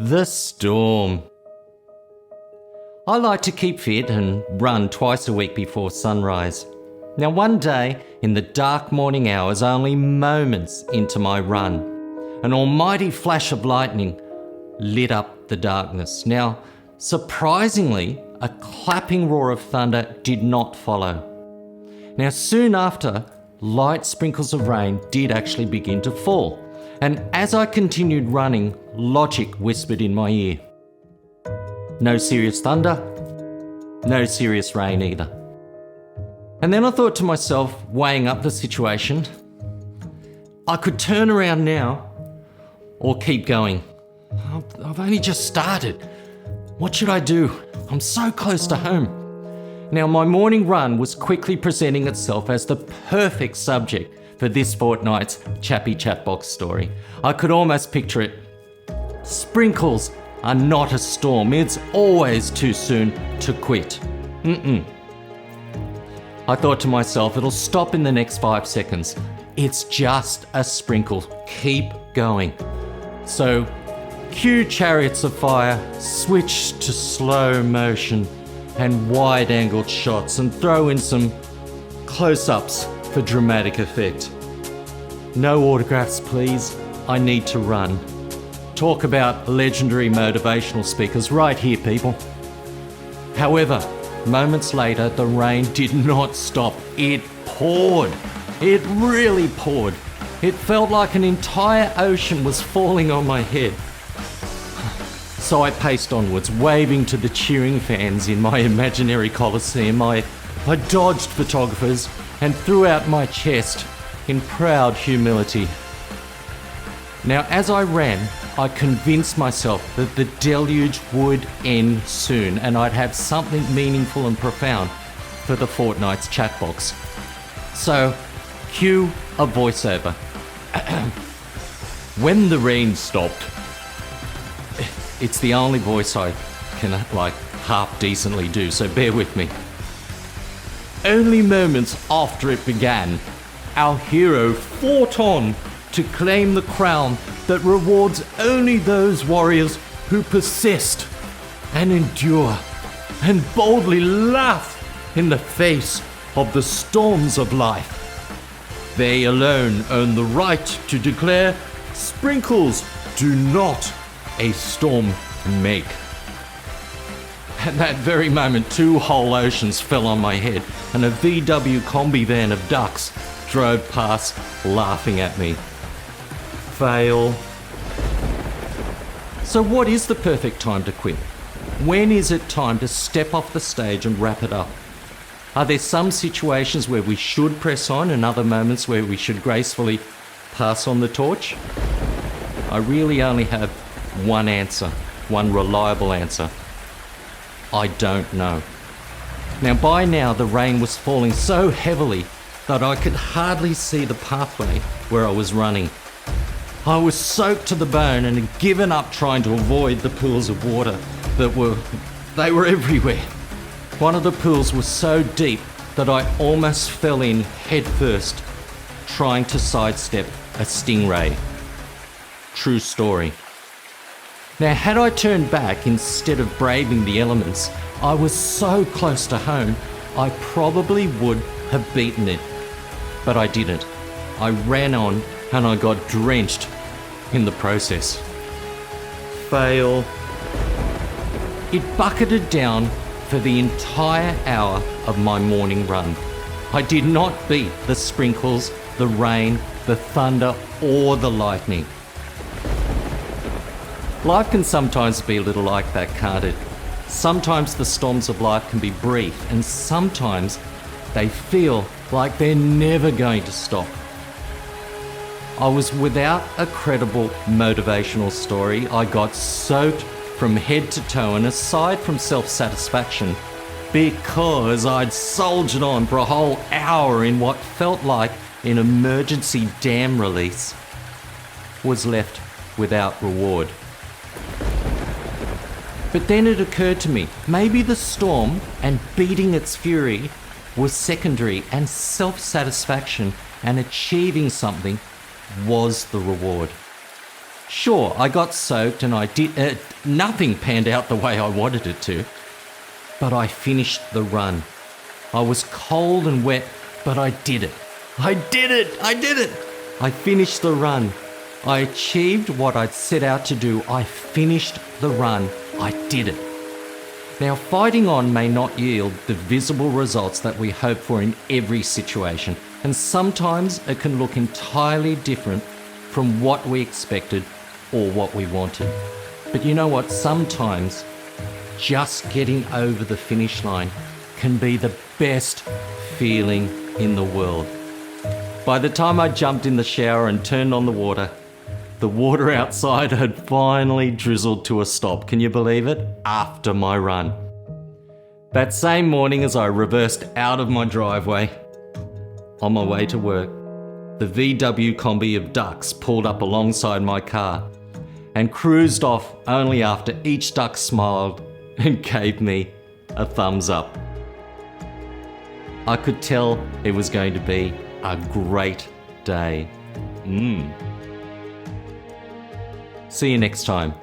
The storm. I like to keep fit and run twice a week before sunrise. Now one day, in the dark morning hours, only moments into my run, an almighty flash of lightning lit up the darkness. Now, surprisingly, a clapping roar of thunder did not follow. Now soon after, light sprinkles of rain did actually begin to fall. And as I continued running, logic whispered in my ear. No serious thunder, no serious rain either. And then I thought to myself, weighing up the situation, I could turn around now or keep going. I've only just started. What should I do? I'm so close to home. Now, my morning run was quickly presenting itself as the perfect subject for this fortnight's Chappy Chatbox story. I could almost picture it. Sprinkles are not a storm. It's always too soon to quit. I thought to myself, it'll stop in the next 5 seconds. It's just a sprinkle. Keep going. So, cue chariots of fire, switch to slow motion and wide-angled shots, and throw in some close-ups for dramatic effect. No autographs, please. I need to run. Talk about legendary motivational speakers right here, people. However, moments later, the rain did not stop. It poured. It really poured. It felt like an entire ocean was falling on my head. So I paced onwards, waving to the cheering fans in my imaginary coliseum. I dodged photographers and threw out my chest in proud humility. Now, as I ran, I convinced myself that the deluge would end soon and I'd have something meaningful and profound for the fortnight's chatbox. So, cue a voiceover. When the rain stopped. It's the only voice I can half decently do, so bear with me. Only moments after it began, our hero fought on to claim the crown that rewards only those warriors who persist and endure and boldly laugh in the face of the storms of life. They alone own the right to declare sprinkles do not a storm make. At that very moment, 2 whole oceans fell on my head and a VW kombi van of ducks drove past laughing at me. Fail. So what is the perfect time to quit? When is it time to step off the stage and wrap it up? Are there some situations where we should press on and other moments where we should gracefully pass on the torch? I really only have one answer, one reliable answer. I don't know. Now, by now, the rain was falling so heavily that I could hardly see the pathway where I was running. I was soaked to the bone and had given up trying to avoid the pools of water that were everywhere. One of the pools was so deep that I almost fell in head first, trying to sidestep a stingray. True story. Now, had I turned back instead of braving the elements, I was so close to home, I probably would have beaten it. But I didn't. I ran on and I got drenched in the process. Fail. It bucketed down for the entire hour of my morning run. I did not beat the sprinkles, the rain, the thunder, or the lightning. Life can sometimes be a little like that, can't it? Sometimes the storms of life can be brief, and sometimes they feel like they're never going to stop. I was without a credible motivational story. I got soaked from head to toe, and aside from self-satisfaction, because I'd soldiered on for a whole hour in what felt like an emergency dam release, was left without reward. But then it occurred to me, maybe the storm and beating its fury was secondary, and self-satisfaction and achieving something was the reward. Sure, I got soaked and nothing panned out the way I wanted it to, but I finished the run. I was cold and wet, but I did it. I did it! I finished the run. I achieved what I'd set out to do. I finished the run. I did it. Now, fighting on may not yield the visible results that we hope for in every situation, and sometimes it can look entirely different from what we expected or what we wanted. But you know what? Sometimes just getting over the finish line can be the best feeling in the world. By the time I jumped in the shower and turned on the water outside had finally drizzled to a stop. Can you believe it? After my run. That same morning, as I reversed out of my driveway on my way to work, the VW kombi of ducks pulled up alongside my car and cruised off only after each duck smiled and gave me a thumbs up. I could tell it was going to be a great day. See you next time.